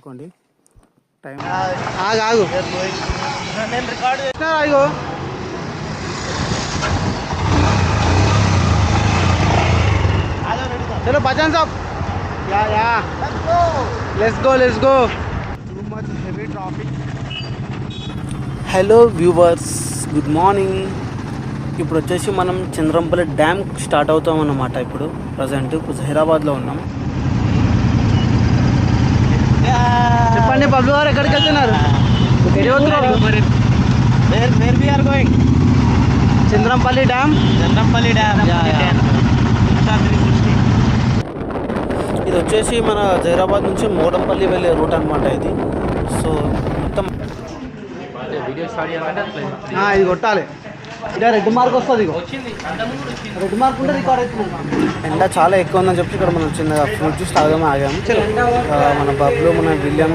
అనుకోండి. టైం ఆగు నేను రికార్డ్ చేసిన. అయ్యో చలో బజాన్ సాబ్. Yeah let's go. Too much heavy traffic. Hello viewers, good morning. ఇప్పుడు వచ్చేసి మనం చంద్రంపల్లి డ్యామ్ స్టార్ట్ అవుతాం అన్నమాట. ఇప్పుడు ప్రజెంట్ హైదరాబాద్లో ఉన్నాం. చెప్పండి బబ్లు గారు, ఎక్కడికి వెళ్తున్నారు? చంద్రంపల్లి డ్యామ్. ఇది వచ్చేసి మన హైదరాబాద్ నుంచి మోడంపల్లి వెళ్ళే రూట్ అనమాట ఇది. సో మొత్తం ఇది కొట్టాలి. ఇక రెడ్ మార్క్ వస్తుంది. రెడ్ మార్క్ ఉంటే రికార్డ్ అవుతుంది. ఎండ చాలా ఎక్కువ ఉందని చెప్పి ఇక్కడ మనం చిన్నగా ఫ్రూట్ జ్యూస్ తాగమే ఆగాము. మన బబ్లు, మన విలియం,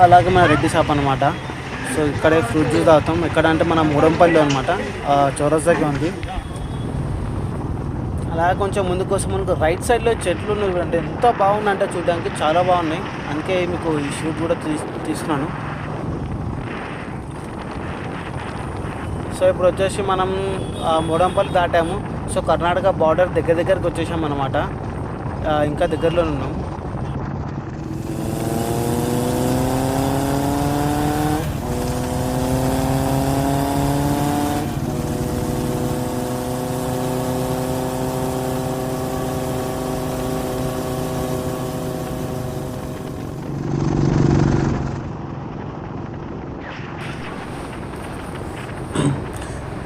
అలాగే మన రెడ్డి షాప్ అనమాట. సో ఇక్కడే ఫ్రూట్ జ్యూస్ తాగుతాం. ఎక్కడ అంటే మన మూడంపల్లి అనమాట, చౌరస్తాకి ఉంది. అలాగే కొంచెం ముందుకు వస్తే మనకు రైట్ సైడ్లో చెట్లు ఉన్నాయి. అంటే ఎంత బాగుందంటే చూడడానికి చాలా బాగున్నాయి. అందుకే మీకు ఈ షూట్ కూడా తీసుకున్నాను. సో ఇప్పుడు వచ్చేసి మనం మూడంపల్లి దాటాము. సో కర్ణాటక బార్డర్ దగ్గరికి వచ్చేసాం అన్నమాట. ఇంకా దగ్గరలో ఉన్నాం.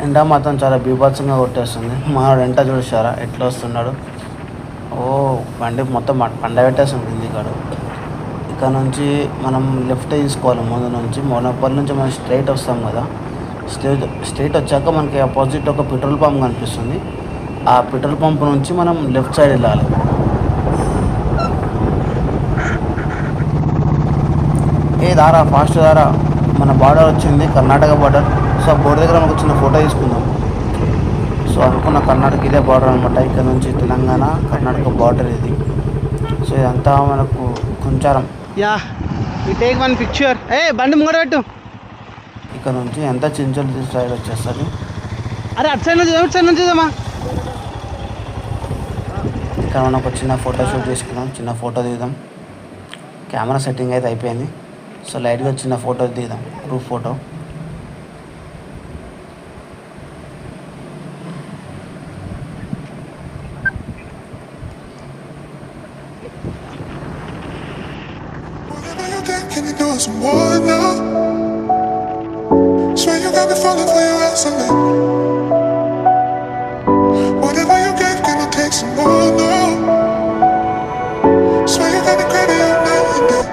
ఎండ మాత్రం చాలా బీభత్సంగా కొట్టేస్తుంది. మనోడు ఎంట చూసారా ఎట్లా వస్తున్నాడు. బండి మొత్తం పండబెట్టేస్తుంది ఇంటికాడు. ఇక్కడ నుంచి మనం లెఫ్ట్ తీసుకోవాలి. ముందు నుంచి మోనపల్లి నుంచి మనం స్ట్రైట్ వస్తాం కదా. స్ట్రైట్ వచ్చాక మనకి ఆపోజిట్ ఒక పెట్రోల్ పంప్ కనిపిస్తుంది. ఆ పెట్రోల్ పంప్ నుంచి మనం లెఫ్ట్ సైడ్ వెళ్ళాలి. దారా ఫాస్ట్ దారా. మన బార్డర్ వచ్చింది, కర్ణాటక బార్డర్. సో బోర్డర్ దగ్గర మనకు చిన్న ఫోటో తీసుకుందాం. సో అనుకున్న కర్ణాటక ఇదే బార్డర్ అనమాట. ఇక్కడ నుంచి తెలంగాణ కర్ణాటక బార్డర్ ఇది. సో ఇదంతా మనకు కొంచారం. Take one picture. బండి ముంగడబెట్టు. ఇక్కడ నుంచి ఎంత చించలు సైడ్ వచ్చేస్తుంది. అరే అటు సైడ్ నుంచి చూద్దామా. ఇక్కడ మనం ఒక చిన్న ఫోటో షూట్ తీసుకుందాం. చిన్న ఫోటో దిగుదాం. కెమెరా సెట్టింగ్ అయితే అయిపోయింది. సో లైట్గా చిన్న ఫోటో దిగుదాం, group photo. Can you do some more now? Swear you got me falling for your ass and whatever you get, can I take some more now? Swear you got me crazy all night and day.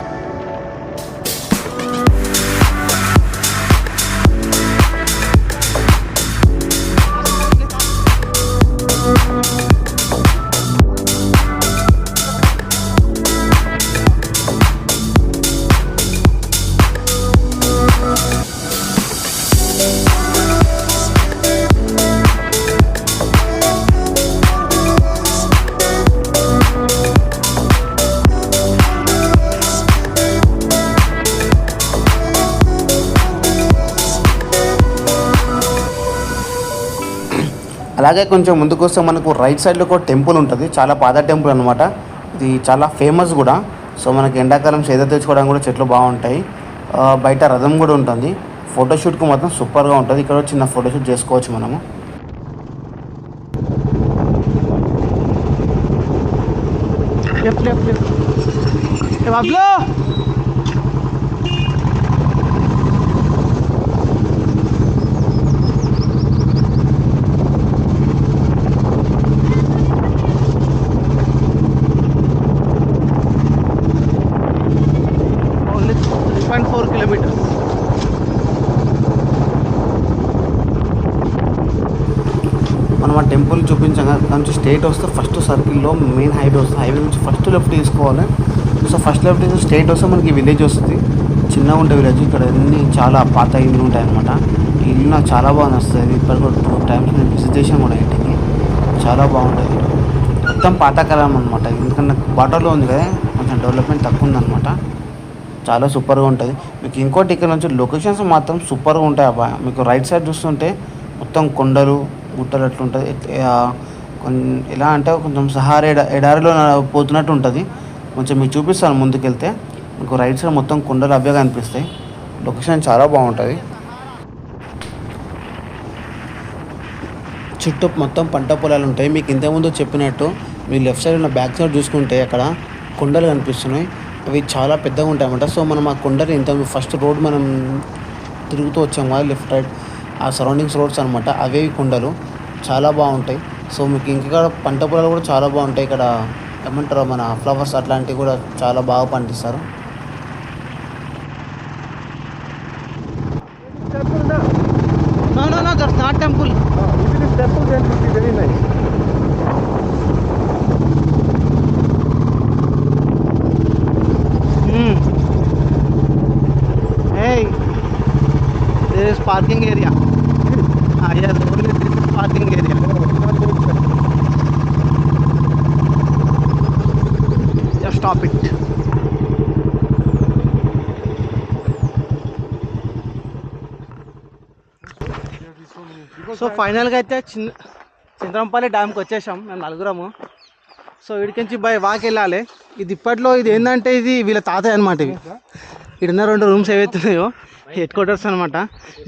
అలాగే కొంచెం ముందుకు వస్తే మనకు right సైడ్లో ఒక temple ఉంటుంది. చాలా పాత టెంపుల్ అనమాట. ఇది చాలా ఫేమస్ కూడా. సో మనకి ఎండాకాలం సేద తెచ్చుకోవడానికి కూడా చెట్లు బాగుంటాయి. బయట రథం కూడా ఉంటుంది. ఫోటోషూట్కి మాత్రం సూపర్గా ఉంటుంది. ఇక్కడ చిన్న ఫోటోషూట్ చేసుకోవచ్చు మనము. మనం ఆ టెంపుల్ చూపించాక నుంచి స్ట్రైట్ వస్తే ఫస్ట్ సర్కిల్లో మెయిన్ హైవే వస్తుంది. హైవే నుంచి ఫస్ట్ లెఫ్ట్ తీసుకోవాలి. సో ఫస్ట్ లెఫ్ట్ తీసి స్ట్రైట్ వస్తే మనకి విలేజ్ వస్తుంది. చిన్నగా ఉంటే విలేజ్. ఇక్కడ అన్ని చాలా పాత ఇల్లు ఉంటాయి అనమాట. ఈ ఇల్లు నాకు చాలా బాగా నచ్చుతుంది. ఇప్పటికి కూడా 2 times నేను విజిట్ చేసాను కూడా ఇంటికి. చాలా బాగుంటుంది. మొత్తం పాతకాలం అనమాట. ఎందుకంటే బాటర్లో ఉంది కదా, కొంచెం డెవలప్మెంట్ తక్కువ ఉందన్నమాట. చాలా సూపర్గా ఉంటుంది. మీకు ఇంకోటి ఇక్కడ నుంచి లొకేషన్స్ మాత్రం సూపర్గా ఉంటాయి అబ్బా. మీకు రైట్ సైడ్ చూస్తుంటే మొత్తం కొండలు గుట్టలు అట్లుంటుంది. ఎలా అంటే కొంచెం సహారా ఎడారిలో పోతున్నట్టు ఉంటుంది. కొంచెం మీకు చూపిస్తాను ముందుకెళ్తే. మీకు రైట్ సైడ్ మొత్తం కొండలు అవే కనిపిస్తాయి. లొకేషన్ చాలా బాగుంటుంది. చుట్టూ మొత్తం పంట పొలాలు ఉంటాయి. మీకు ఇంతకుముందు చెప్పినట్టు మీ లెఫ్ట్ సైడ్ ఉన్న బ్యాక్ సైడ్ చూసుకుంటే అక్కడ కొండలు కనిపిస్తున్నాయి. అవి చాలా పెద్దగా ఉంటాయి అన్నమాట. సో మనం ఆ కొండలు ఇంత ఫస్ట్ రోడ్ మనం తిరుగుతూ వచ్చాం కదా లెఫ్ట్ రైట్, ఆ సరౌండింగ్స్ రోడ్స్ అనమాట, అవే కొండలు చాలా బాగుంటాయి. సో మీకు ఇంకా పంట పొలాలు కూడా చాలా బాగుంటాయి. ఇక్కడ ఏమంటారు మన ఫ్లవర్స్ అట్లాంటివి కూడా చాలా బాగా పండిస్తారు. No, that's not temple. If it is temple, then it will be very nice. Hey, there is parking area. Yes, only this is parking area. Just stop it. So ఫైనల్గా అయితే చింతరంపల్లి డ్యామ్కి వచ్చేసాం మేము నలుగురము. సో ఇక్కడికి బై వాక్ వెళ్ళాలి. ఇది ఇప్పట్లో ఇది ఏంటంటే ఇది వీళ్ళ తాతయ్య అనమాట. ఇవి ఇక్కడున్న 2 రూమ్స్ ఏవైతున్నాయో హెడ్ క్వార్టర్స్ అనమాట.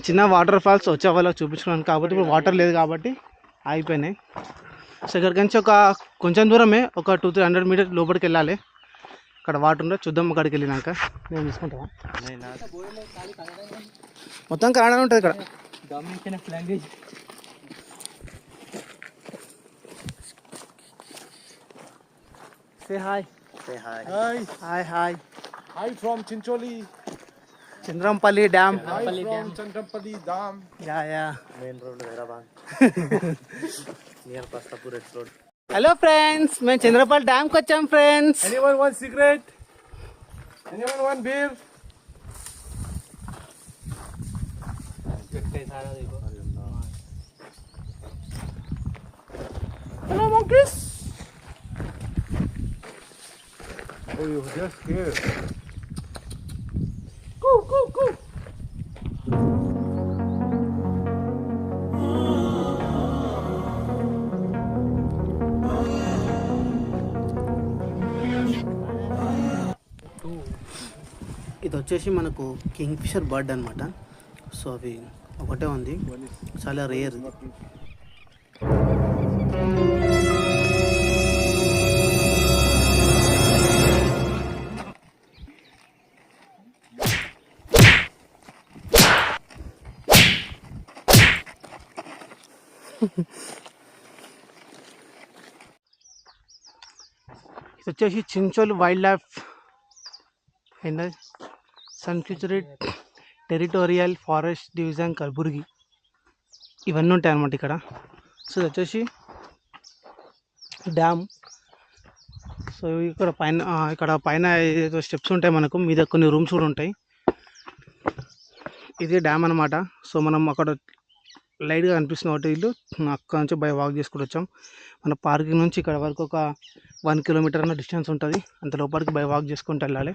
చిన్న వాటర్ ఫాల్స్ వచ్చే వాళ్ళకి చూపించుకున్నాను కాబట్టి ఇప్పుడు వాటర్ లేదు కాబట్టి ఆగిపోయినాయి. సో ఇక్కడికి నుంచి కొంచెం దూరమే, ఒక 200-300 మీటర్స్ లోపలికి వెళ్ళాలి. అక్కడ వాటర్ ఉందో చూద్దాం. అక్కడికి వెళ్ళినాక నేను తీసుకుంటాను. మొత్తం కన్నడ ఉంటుంది ఇక్కడ. Language Say hi. Say hi. Hi. Hi from Chincholi. Chindrampalli Dam. Hi from Chindrampalli Dam. Yeah. Main road Hyderabad. Near Pastapur Road. Hello friends, మేము చంద్రపల్లి డ్యామ్కి వచ్చాం friends. Anyone want cigarette? Anyone want beer? Hello monkeys. Oh, you just scared. Go. ఇది వచ్చేసి మనకు kingfisher bird అనమాట. So అవి ఒకటే ఉంది, చాలా రేర్. ఇది వచ్చేసి Chincholi wildlife and sanctuary territorial forest division Kalaburagi ఇవన్నీ ఉంటాయి అన్నమాట ఇక్కడ. సో ఇది వచ్చేసి డ్యామ్. సో ఇక్కడ పైన ఏదో స్టెప్స్ ఉంటాయి మనకు, మీద కొన్ని రూమ్స్ కూడా ఉంటాయి. ఇది డ్యామ్ అనమాట. సో మనం అక్కడ లైట్గా కనిపిస్తున్న ఒకటి ఇల్లు, అక్కడ నుంచి బై వాక్ చేసుకుంటూ వచ్చాం. మన పార్కింగ్ నుంచి ఇక్కడ వరకు ఒక 1 కిలోమీటర్ అన్న డిస్టెన్స్ ఉంటుంది. అంత లోపలికి బై వాక్ చేసుకుంటూ వెళ్ళాలి.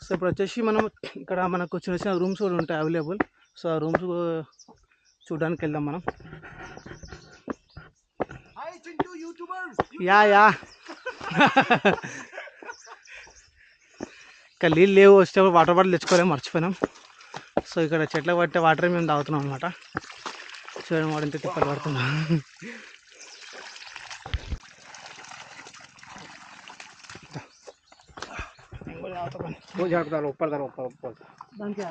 సో ఇప్పుడు వచ్చేసి మనం ఇక్కడ మనకు చిన్న రూమ్స్ కూడా ఉంటాయి అవైలబుల్. సో ఆ రూమ్స్ చూడడానికి వెళ్దాం మనం. యా ఇక్కడ నీళ్ళు లేవు, వచ్చేటప్పుడు వాటర్ బాటిల్ తెచ్చుకోలేము, మర్చిపోయినాం. సో ఇక్కడ చెట్లకు పట్టే వాటరే మేము తాగుతున్నాం అనమాట. చూడండి వాడు ఇంత తిప్పలు పడుతున్నాం. దానికి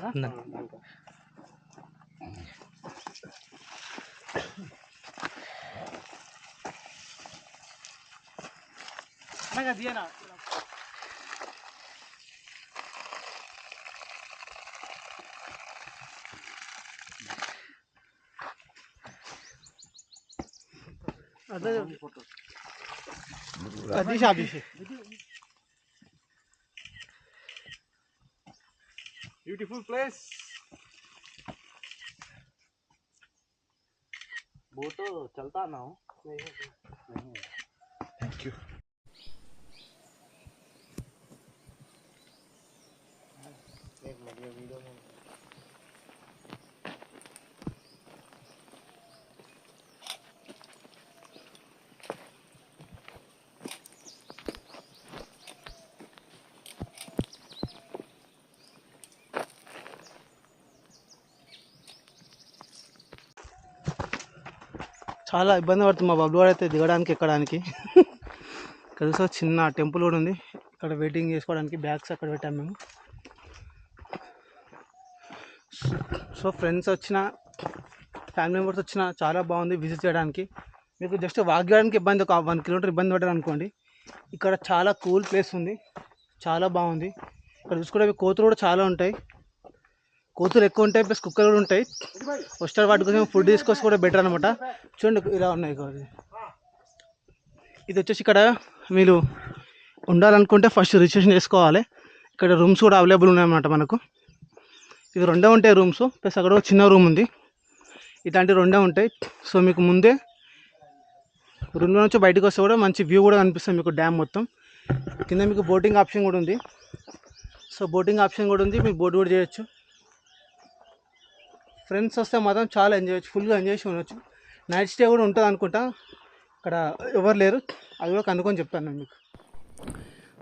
దియనా Beautiful place. बोट चलता ना हो. Thank you. చాలా ఇబ్బంది పడుతుంది మా బబ్లు వాడు అయితే దిగడానికి ఎక్కడానికి. ఇక్కడ చూస్తే చిన్న టెంపుల్ కూడా ఉంది, ఇక్కడ వెయిటింగ్ చేసుకోవడానికి బ్యాగ్స్ అక్కడ పెట్టాము మేము. సో ఫ్రెండ్స్ వచ్చిన ఫ్యామిలీ మెంబర్స్ వచ్చిన చాలా బాగుంది విజిట్ చేయడానికి. మీకు జస్ట్ వాక్ చేయడానికి ఇబ్బంది, ఒక 1 కిలోమీటర్ ఇబ్బంది పడ్డారు అనుకోండి. ఇక్కడ చాలా కూల్ ప్లేస్ ఉంది, చాలా బాగుంది. ఇక్కడ చూసుకుంటే కోతులు కూడా చాలా ఉంటాయి, కోతులు ఎక్కువ ఉంటాయి, ప్లస్ కుక్కలు కూడా ఉంటాయి. వస్తారు వాటి కోసం ఫుడ్ తీసుకొచ్చి కూడా బెటర్ అనమాట. చూడండి ఇలా ఉన్నాయి. ఇది వచ్చేసి ఇక్కడ మీరు ఉండాలనుకుంటే ఫస్ట్ రిజిస్ట్రేషన్ చేసుకోవాలి. ఇక్కడ రూమ్స్ కూడా అవైలబుల్ ఉన్నాయన్నమాట మనకు. ఇది 2 ఉంటాయి రూమ్స్, ప్లస్ అక్కడ ఒక చిన్న రూమ్ ఉంది. ఇట్లాంటి 2 ఉంటాయి. సో మీకు ముందే రూమ్లో నుంచి బయటకు వస్తే కూడా మంచి వ్యూ కూడా కనిపిస్తుంది మీకు, డ్యామ్ మొత్తం. కింద మీకు బోటింగ్ ఆప్షన్ కూడా ఉంది. సో బోటింగ్ ఆప్షన్ కూడా ఉంది, మీకు బోట్ కూడా చేయొచ్చు. ఫ్రెండ్స్ వస్తే మాత్రం చాలా ఎంజాయ్ చేయొచ్చు, ఫుల్గా ఎంజాయ్ చేసి ఉండొచ్చు. నైట్ స్టే కూడా ఉంటుంది అనుకుంటా, ఇక్కడ ఎవరు లేరు, అది కూడా కనుక్కొని చెప్తాను నేను మీకు.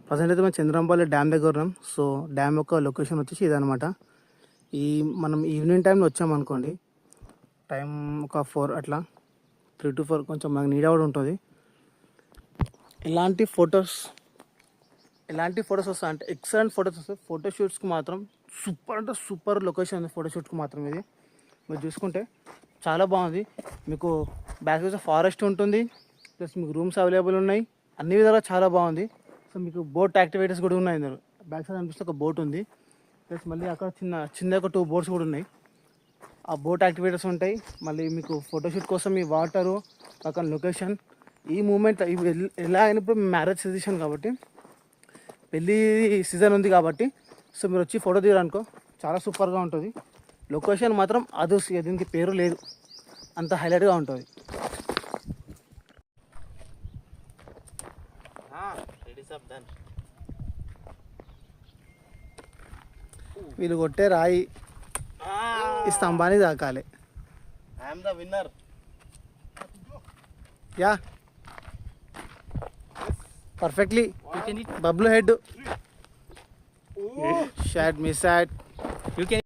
ప్రజెంట్ అయితే మేము చంద్రంపల్లి డ్యామ్ దగ్గర ఉన్నాం. సో డ్యామ్ యొక్క లొకేషన్ వచ్చేసి ఇదనమాట. మనం ఈవినింగ్ టైంలో వచ్చామనుకోండి, టైం ఒక 4 అట్లా 3 to 4 కొంచెం మాకు నీడ కూడా ఉంటుంది. ఎలాంటి ఫొటోస్ వస్తాయి అంటే ఎక్సలెంట్ ఫొటోస్ వస్తాయి. ఫోటోషూట్స్కి మాత్రం సూపర్ అంటే సూపర్ లొకేషన్ ఉంది ఫోటోషూట్కి మాత్రం. ఇది మీరు చూసుకుంటే చాలా బాగుంది. మీకు బ్యాక్ సైడ్ ఫారెస్ట్ ఉంటుంది, ప్లస్ మీకు రూమ్స్ అవైలబుల్ ఉన్నాయి, అన్ని విధాలుగా చాలా బాగుంది. సో మీకు బోట్ యాక్టివిటీస్ కూడా ఉన్నాయి. ఇందులో బ్యాక్ సైడ్ అనిపిస్తే ఒక బోట్ ఉంది, ప్లస్ మళ్ళీ అక్కడ చిన్న ఒక 2 బోట్స్ కూడా ఉన్నాయి. ఆ బోట్ యాక్టివిటీస్ ఉంటాయి. మళ్ళీ మీకు ఫోటోషూట్ కోసం ఈ వాటరు పక్కన లొకేషన్, ఈ మూమెంట్ ఎలా అయినప్పుడు మ్యారేజ్ సీజన్ కాబట్టి, పెళ్ళి సీజన్ ఉంది కాబట్టి, సో మీరు వచ్చి ఫోటో దిగారనుకో చాలా సూపర్గా ఉంటుంది. లొకేషన్ మాత్రం అది దీనికి పేరు లేదు, అంత హైలైట్గా ఉంటుంది. వీళ్ళు కొట్టే రాయి ఈ స్తంభాన్ని తాకాలి. I'm the winner. Yeah perfectly. Bablu head shot miss shot. You can.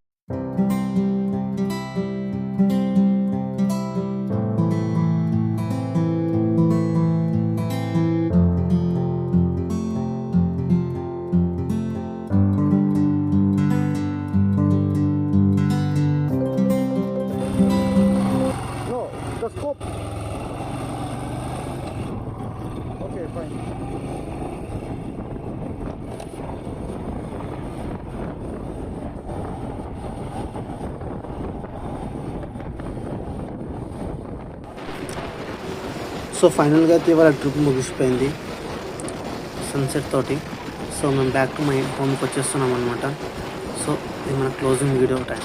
So ఫైనల్గా అయితే ఇవాళ ట్రిప్ ముగిసిపోయింది సన్సెట్ తోటి. సో మేము బ్యాక్ టు మై హోమ్కి వచ్చేస్తున్నాం అనమాట. సో ఇది మన క్లోజింగ్ వీడియో టైం.